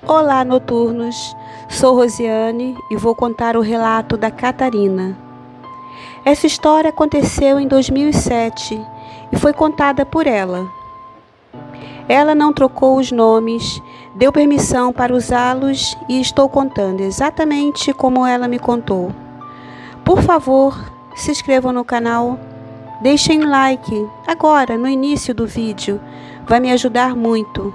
Olá, noturnos! Sou Rosiane e vou contar o relato da Catarina. Essa história aconteceu em 2007 e foi contada por ela. Ela não trocou os nomes, deu permissão para usá-los e estou contando exatamente como ela me contou. Por favor, se inscrevam no canal, deixem um like agora no início do vídeo, vai me ajudar muito.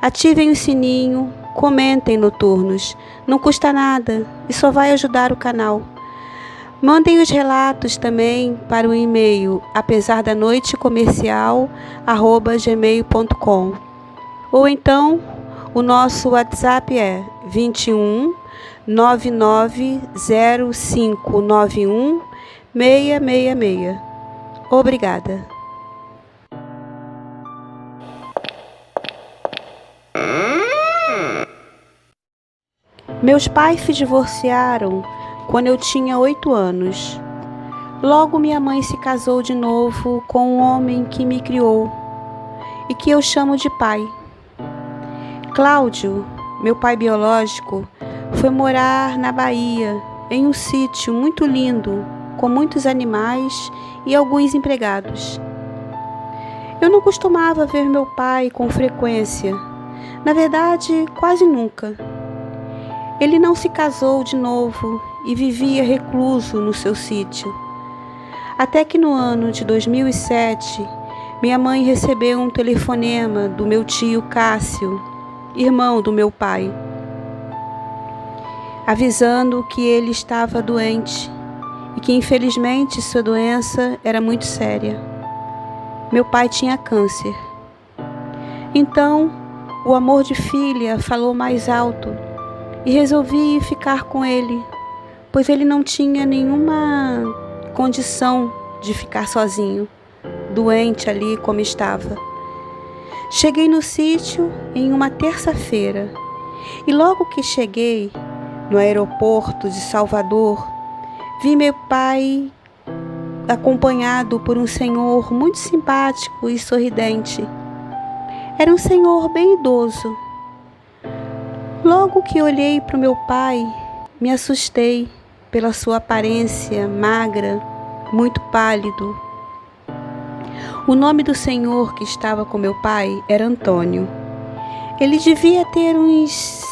Ativem o sininho, comentem noturnos, não custa nada e só vai ajudar o canal. Mandem os relatos também para o e-mail apesardanoitecomercial@gmail.com ou então o nosso WhatsApp é 21 990591 666. Obrigada. Meus pais se divorciaram quando eu tinha 8 anos. Logo minha mãe se casou de novo com um homem que me criou e que eu chamo de pai. Cláudio, meu pai biológico, foi morar na Bahia, em um sítio muito lindo, com muitos animais e alguns empregados. Eu não costumava ver meu pai com frequência, na verdade, quase nunca. Ele não se casou de novo e vivia recluso no seu sítio. Até que no ano de 2007, minha mãe recebeu um telefonema do meu tio Cássio, irmão do meu pai, avisando que ele estava doente e que infelizmente sua doença era muito séria. Meu pai tinha câncer. Então, o amor de filha falou mais alto e resolvi ficar com ele, pois ele não tinha nenhuma condição de ficar sozinho, doente ali como estava. Cheguei no sítio em uma terça-feira e logo que cheguei no aeroporto de Salvador, vi meu pai acompanhado por um senhor muito simpático e sorridente. Era um senhor bem idoso. Logo que olhei para o meu pai, me assustei pela sua aparência magra, muito pálido. O nome do senhor que estava com meu pai era Antônio. Ele devia ter uns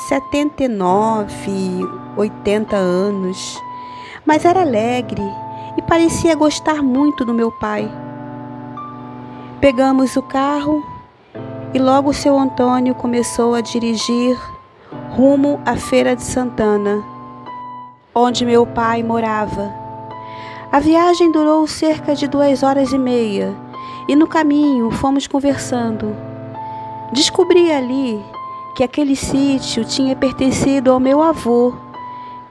79, 80 anos, mas era alegre e parecia gostar muito do meu pai. Pegamos o carro e logo o seu Antônio começou a dirigir rumo à Feira de Santana, onde meu pai morava. A viagem durou cerca de 2 horas e meia e no caminho fomos conversando. Descobri ali que aquele sítio tinha pertencido ao meu avô,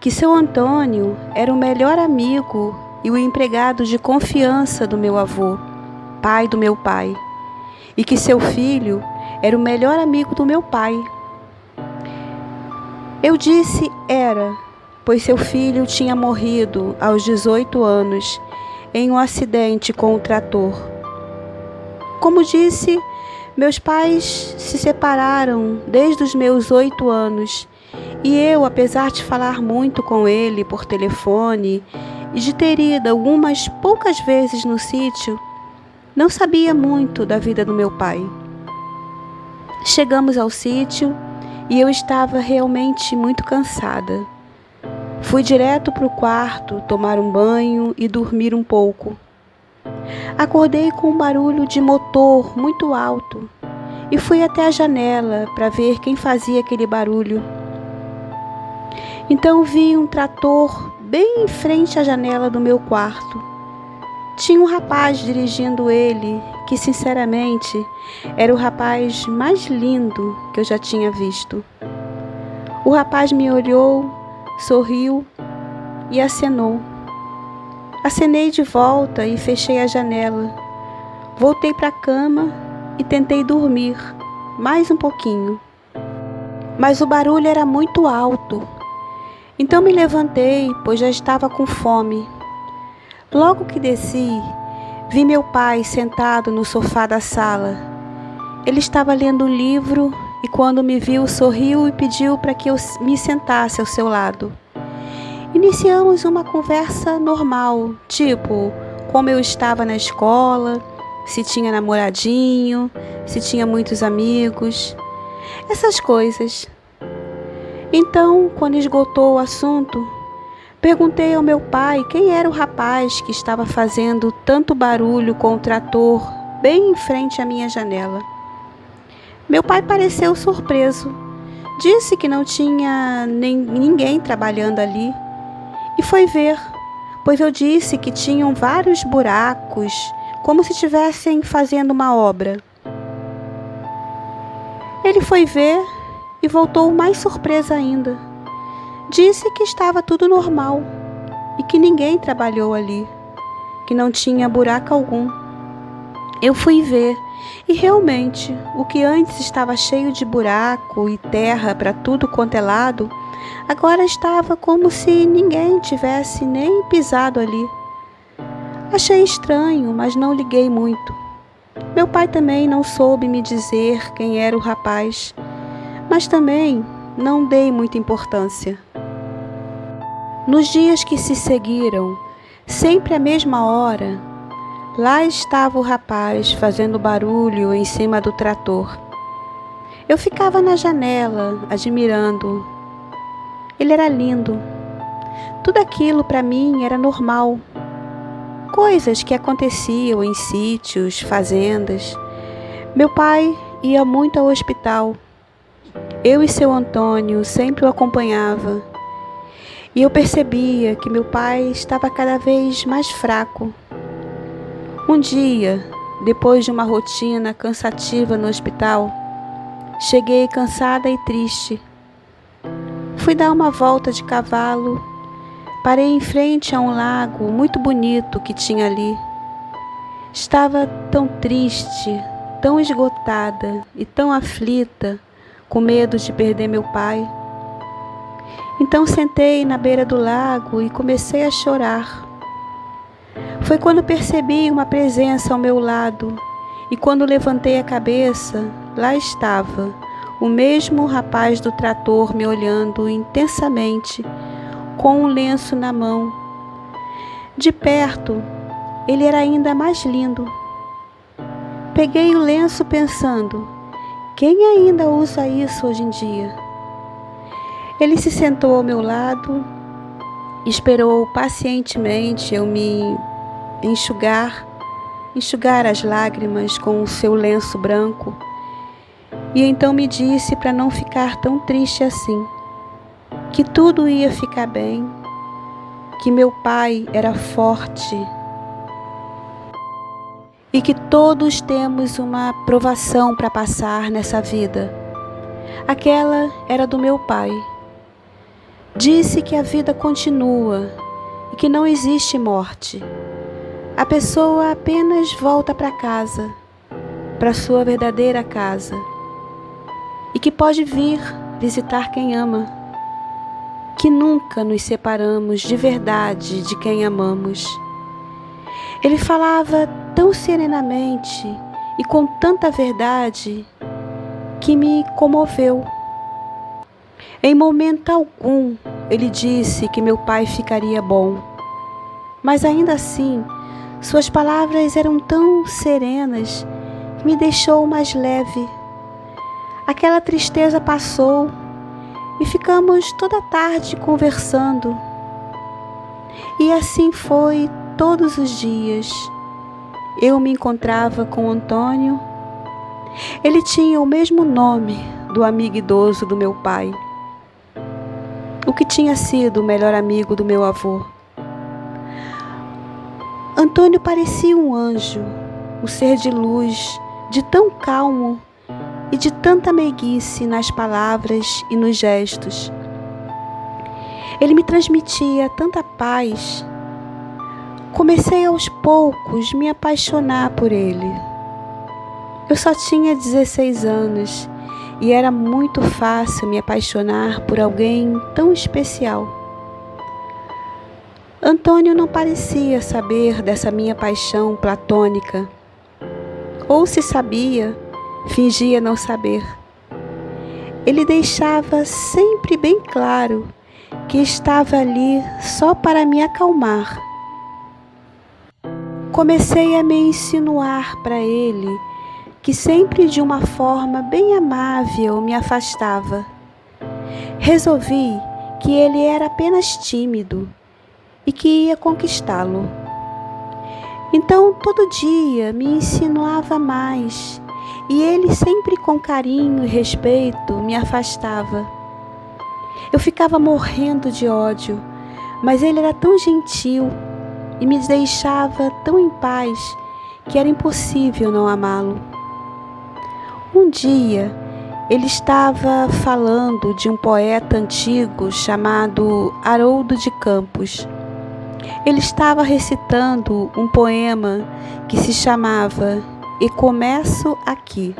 que seu Antônio era o melhor amigo e o empregado de confiança do meu avô, pai do meu pai, e que seu filho era o melhor amigo do meu pai. Eu disse era, pois seu filho tinha morrido aos 18 anos em um acidente com o trator. Como disse, meus pais se separaram desde os meus 8 anos e eu, apesar de falar muito com ele por telefone e de ter ido algumas poucas vezes no sítio, não sabia muito da vida do meu pai. Chegamos ao sítio e eu estava realmente muito cansada. Fui direto para o quarto, tomar um banho e dormir um pouco. Acordei com um barulho de motor muito alto e fui até a janela para ver quem fazia aquele barulho. Então vi um trator bem em frente à janela do meu quarto. Tinha um rapaz dirigindo ele, que sinceramente era o rapaz mais lindo que eu já tinha visto. O rapaz me olhou, sorriu e acenou. Acenei de volta e fechei a janela. Voltei para a cama e tentei dormir mais um pouquinho. Mas o barulho era muito alto. Então me levantei, pois já estava com fome. Logo que desci, Vi meu pai sentado no sofá da sala. Ele estava lendo um livro e quando me viu, sorriu e pediu para que eu me sentasse ao seu lado. Iniciamos uma conversa normal, tipo como eu estava na escola, se tinha namoradinho, se tinha muitos amigos, essas coisas. Então, quando esgotou o assunto, perguntei ao meu pai quem era o rapaz que estava fazendo tanto barulho com o trator bem em frente à minha janela. Meu pai pareceu surpreso. Disse que não tinha ninguém trabalhando ali e foi ver, pois eu disse que tinham vários buracos, como se estivessem fazendo uma obra. Ele foi ver e voltou mais surpreso ainda. Disse que estava tudo normal e que ninguém trabalhou ali, que não tinha buraco algum. Eu fui ver e realmente o que antes estava cheio de buraco e terra para tudo quanto é lado, agora estava como se ninguém tivesse nem pisado ali. Achei estranho, mas não liguei muito. Meu pai também não soube me dizer quem era o rapaz, mas também não dei muita importância. Nos dias que se seguiram, sempre à mesma hora, lá estava o rapaz fazendo barulho em cima do trator. Eu ficava na janela, admirando. Ele era lindo. Tudo aquilo para mim era normal. Coisas que aconteciam em sítios, fazendas. Meu pai ia muito ao hospital. Eu e seu Antônio sempre o acompanhava. E eu percebia que meu pai estava cada vez mais fraco. Um dia, depois de uma rotina cansativa no hospital, cheguei cansada e triste. Fui dar uma volta de cavalo, parei em frente a um lago muito bonito que tinha ali. Estava tão triste, tão esgotada e tão aflita, com medo de perder meu pai. Então sentei na beira do lago e comecei a chorar. Foi quando percebi uma presença ao meu lado e quando levantei a cabeça, lá estava o mesmo rapaz do trator me olhando intensamente, com um lenço na mão. De perto, ele era ainda mais lindo. Peguei o lenço pensando, quem ainda usa isso hoje em dia? Ele se sentou ao meu lado, esperou pacientemente eu me enxugar as lágrimas com o seu lenço branco e então me disse para não ficar tão triste assim, que tudo ia ficar bem, que meu pai era forte e que todos temos uma provação para passar nessa vida. Aquela era do meu pai. Disse que a vida continua e que não existe morte. A pessoa apenas volta para casa, para sua verdadeira casa, e que pode vir visitar quem ama, que nunca nos separamos de verdade de quem amamos. Ele falava tão serenamente e com tanta verdade que me comoveu. Em momento algum, ele disse que meu pai ficaria bom, mas ainda assim, suas palavras eram tão serenas que me deixou mais leve. Aquela tristeza passou e ficamos toda a tarde conversando. E assim foi todos os dias. Eu me encontrava com Antônio. Ele tinha o mesmo nome do amigo idoso do meu pai, o que tinha sido o melhor amigo do meu avô. Antônio parecia um anjo, um ser de luz, de tão calmo e de tanta meiguice nas palavras e nos gestos. Ele me transmitia tanta paz. Comecei aos poucos me apaixonar por ele. Eu só tinha 16 anos e era muito fácil me apaixonar por alguém tão especial. Antônio não parecia saber dessa minha paixão platônica. Ou se sabia, fingia não saber. ele deixava sempre bem claro que estava ali só para me acalmar. Comecei a me insinuar para ele que sempre de uma forma bem amável me afastava. Resolvi que ele era apenas tímido e que ia conquistá-lo. Então, todo dia me insinuava mais e ele sempre com carinho e respeito me afastava. Eu ficava morrendo de ódio, mas ele era tão gentil e me deixava tão em paz que era impossível não amá-lo. Um dia, ele estava falando de um poeta antigo chamado Haroldo de Campos. Ele estava recitando um poema que se chamava E Começo Aqui.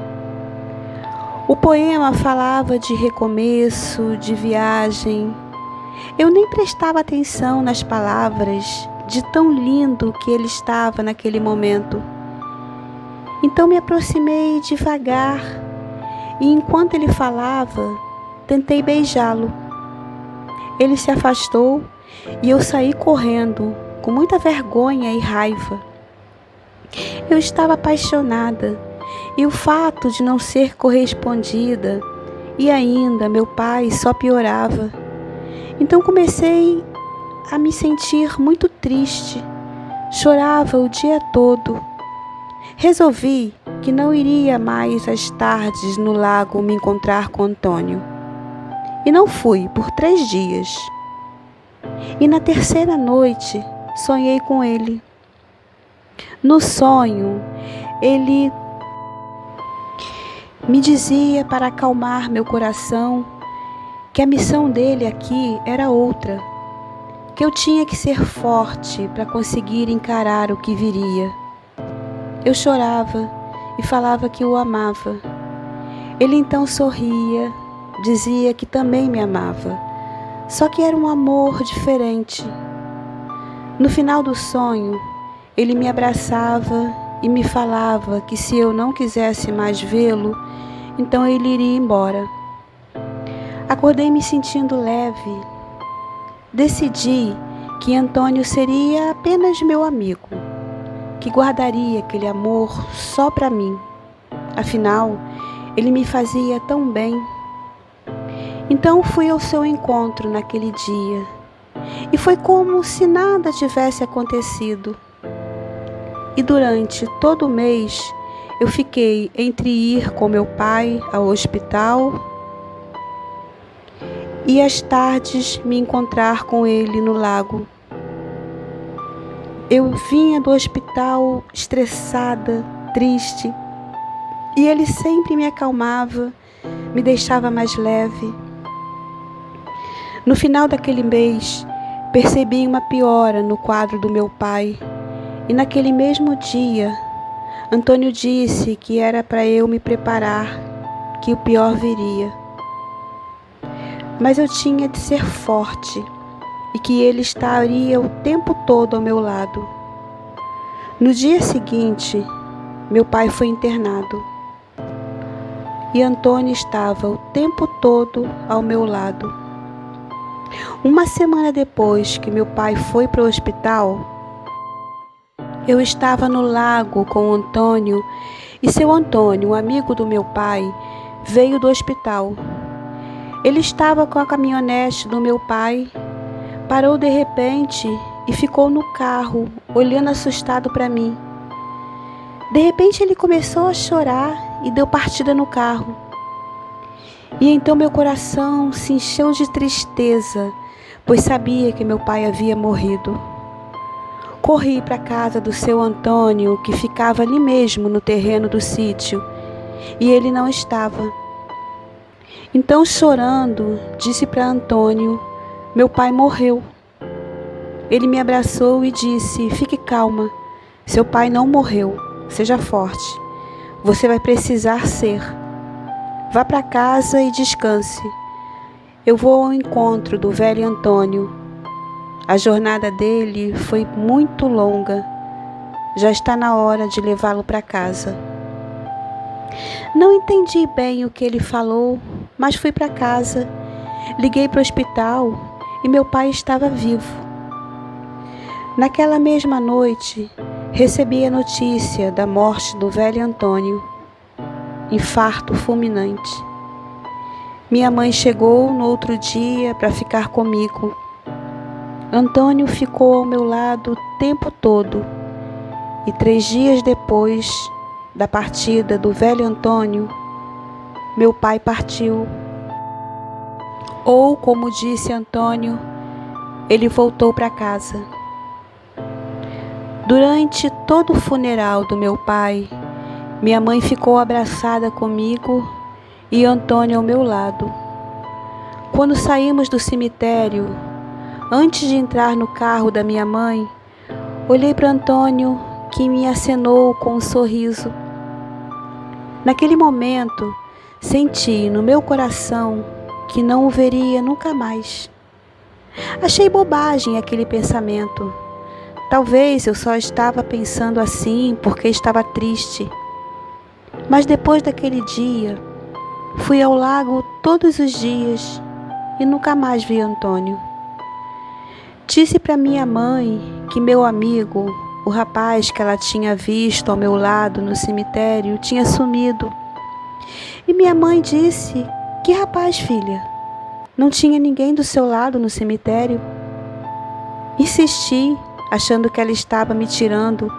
O poema falava de recomeço, de viagem. Eu nem prestava atenção nas palavras de tão lindo que ele estava naquele momento. Então me aproximei devagar e enquanto ele falava, tentei beijá-lo. Ele se afastou e eu saí correndo, com muita vergonha e raiva. Eu estava apaixonada e o fato de não ser correspondida e ainda meu pai só piorava. Então comecei a me sentir muito triste, chorava o dia todo. Resolvi que não iria mais às tardes no lago me encontrar com Antônio. E não fui por 3 dias. E na terceira noite sonhei com ele. No sonho, ele me dizia para acalmar meu coração que a missão dele aqui era outra, que eu tinha que ser forte para conseguir encarar o que viria. Eu chorava e falava que o amava. Ele então sorria, dizia que também me amava, só que era um amor diferente. No final do sonho, ele me abraçava e me falava que se eu não quisesse mais vê-lo, então ele iria embora. Acordei me sentindo leve. Decidi que Antônio seria apenas meu amigo, que guardaria aquele amor só para mim. Afinal, ele me fazia tão bem. Então fui ao seu encontro naquele dia, e foi como se nada tivesse acontecido. E durante todo o mês, eu fiquei entre ir com meu pai ao hospital e às tardes me encontrar com ele no lago. Eu vinha do hospital estressada, triste, e ele sempre me acalmava, me deixava mais leve. No final daquele mês, percebi uma piora no quadro do meu pai, e naquele mesmo dia, Antônio disse que era para eu me preparar, que o pior viria. Mas eu tinha de ser forte e que ele estaria o tempo todo ao meu lado. No dia seguinte, meu pai foi internado e Antônio estava o tempo todo ao meu lado. Uma semana depois que meu pai foi para o hospital, eu estava no lago com o Antônio e seu Antônio, um amigo do meu pai, veio do hospital. Ele estava com a caminhonete do meu pai, parou de repente e ficou no carro, olhando assustado para mim. De repente ele começou a chorar e deu partida no carro. E então meu coração se encheu de tristeza, pois sabia que meu pai havia morrido. Corri para a casa do seu Antônio, que ficava ali mesmo no terreno do sítio, e ele não estava. Então, chorando, disse para Antônio: meu pai morreu. Ele me abraçou e disse: fique calma, seu pai não morreu, seja forte, você vai precisar ser. Vá para casa e descanse. Eu vou ao encontro do velho Antônio. A jornada dele foi muito longa. Já está na hora de levá-lo para casa. Não entendi bem o que ele falou, mas fui para casa, liguei para o hospital e meu pai estava vivo. Naquela mesma noite, recebi a notícia da morte do velho Antônio, infarto fulminante. Minha mãe chegou no outro dia para ficar comigo. Antônio ficou ao meu lado o tempo todo e 3 dias depois da partida do velho Antônio, meu pai partiu. Ou, como disse Antônio, ele voltou para casa. Durante todo o funeral do meu pai, minha mãe ficou abraçada comigo e Antônio ao meu lado. Quando saímos do cemitério, antes de entrar no carro da minha mãe, olhei para Antônio, que me acenou com um sorriso. Naquele momento, senti no meu coração que não o veria nunca mais. Achei bobagem aquele pensamento. Talvez eu só estava pensando assim porque estava triste. Mas depois daquele dia, fui ao lago todos os dias e nunca mais vi Antônio. Disse para minha mãe que meu amigo, o rapaz que ela tinha visto ao meu lado no cemitério, tinha sumido. E minha mãe disse: "Que rapaz, filha? Não tinha ninguém do seu lado no cemitério?" Insisti, achando que ela estava me tirando.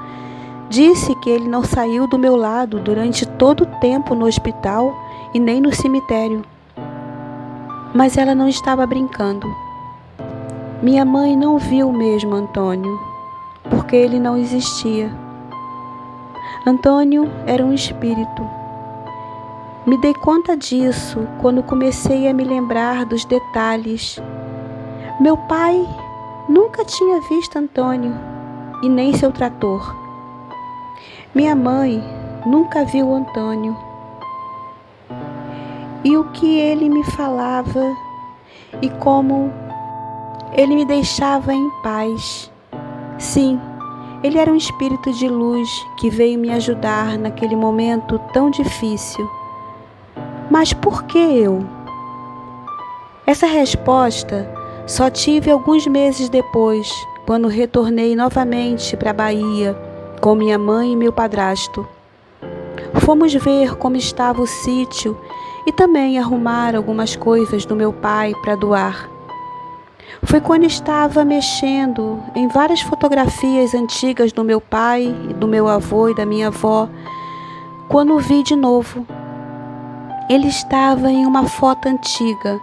Disse que ele não saiu do meu lado durante todo o tempo no hospital e nem no cemitério. Mas ela não estava brincando. Minha mãe não viu mesmo Antônio, porque ele não existia. Antônio era um espírito. Me dei conta disso quando comecei a me lembrar dos detalhes. Meu pai nunca tinha visto Antônio e nem seu trator. Minha mãe nunca viu Antônio. E o que ele me falava e como ele me deixava em paz. Sim, ele era um espírito de luz que veio me ajudar naquele momento tão difícil. Mas por que eu? Essa resposta só tive alguns meses depois, quando retornei novamente para a Bahia com minha mãe e meu padrasto. Fomos ver como estava o sítio e também arrumar algumas coisas do meu pai para doar. Foi quando estava mexendo em várias fotografias antigas do meu pai, do meu avô e da minha avó, quando o vi de novo. Ele estava em uma foto antiga,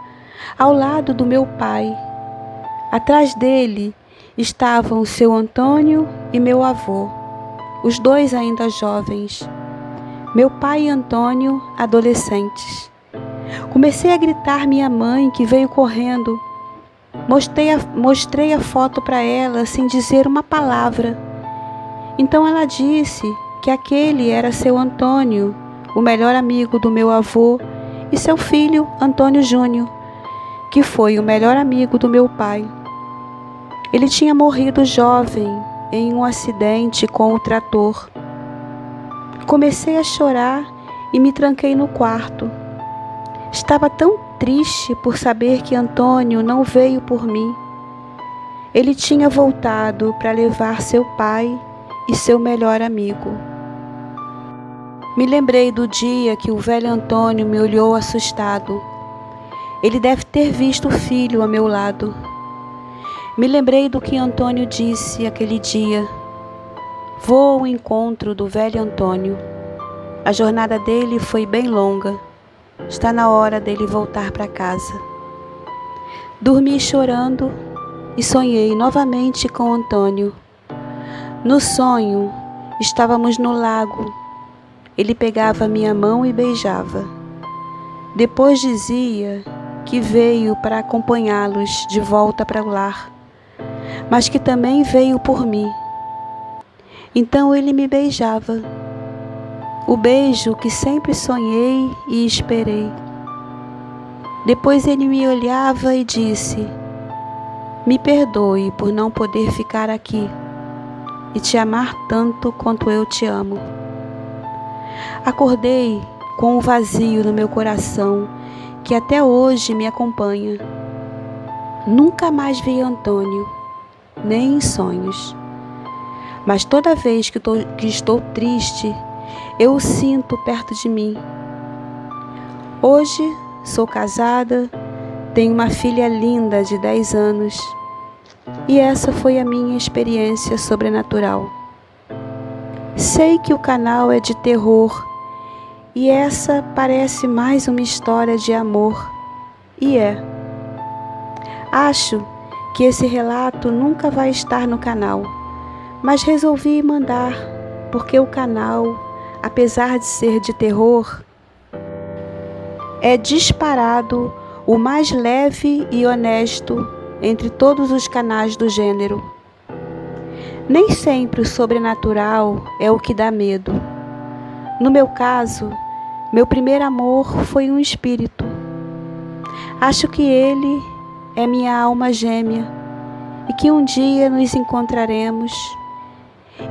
ao lado do meu pai. Atrás dele estavam o seu Antônio e meu avô, os dois ainda jovens. Meu pai e Antônio, adolescentes. Comecei a gritar minha mãe, que veio correndo. Mostrei a foto para ela sem dizer uma palavra. Então ela disse que aquele era seu Antônio, o melhor amigo do meu avô, e seu filho, Antônio Júnior, que foi o melhor amigo do meu pai. Ele tinha morrido jovem em um acidente com o trator. Comecei a chorar e me tranquei no quarto. Estava tão triste por saber que Antônio não veio por mim. Ele tinha voltado para levar seu pai e seu melhor amigo. Me lembrei do dia que o velho Antônio me olhou assustado. Ele deve ter visto o filho a meu lado. Me lembrei do que Antônio disse aquele dia. Vou ao encontro do velho Antônio. A jornada dele foi bem longa. Está na hora dele voltar para casa. Dormi chorando e sonhei novamente com Antônio. No sonho, estávamos no lago. Ele pegava minha mão e beijava. Depois dizia que veio para acompanhá-los de volta para o lar, mas que também veio por mim. Então ele me beijava. O beijo que sempre sonhei e esperei. Depois ele me olhava e disse: "Me perdoe por não poder ficar aqui e te amar tanto quanto eu te amo." Acordei com um vazio no meu coração que até hoje me acompanha. Nunca mais vi Antônio, nem em sonhos. Mas toda vez que estou triste, eu o sinto perto de mim. Hoje sou casada, tenho uma filha linda de 10 anos e essa foi a minha experiência sobrenatural. Sei que o canal é de terror e essa parece mais uma história de amor, e é. Acho que esse relato nunca vai estar no canal, mas resolvi mandar porque o canal, apesar de ser de terror, é disparado o mais leve e honesto entre todos os canais do gênero. Nem sempre o sobrenatural é o que dá medo. No meu caso, meu primeiro amor foi um espírito. Acho que ele é minha alma gêmea e que um dia nos encontraremos.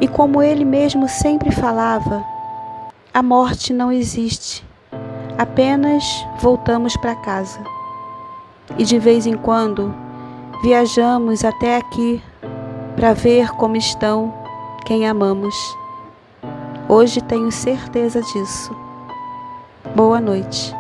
E como ele mesmo sempre falava, a morte não existe, apenas voltamos para casa. E de vez em quando viajamos até aqui para ver como estão quem amamos. Hoje tenho certeza disso. Boa noite.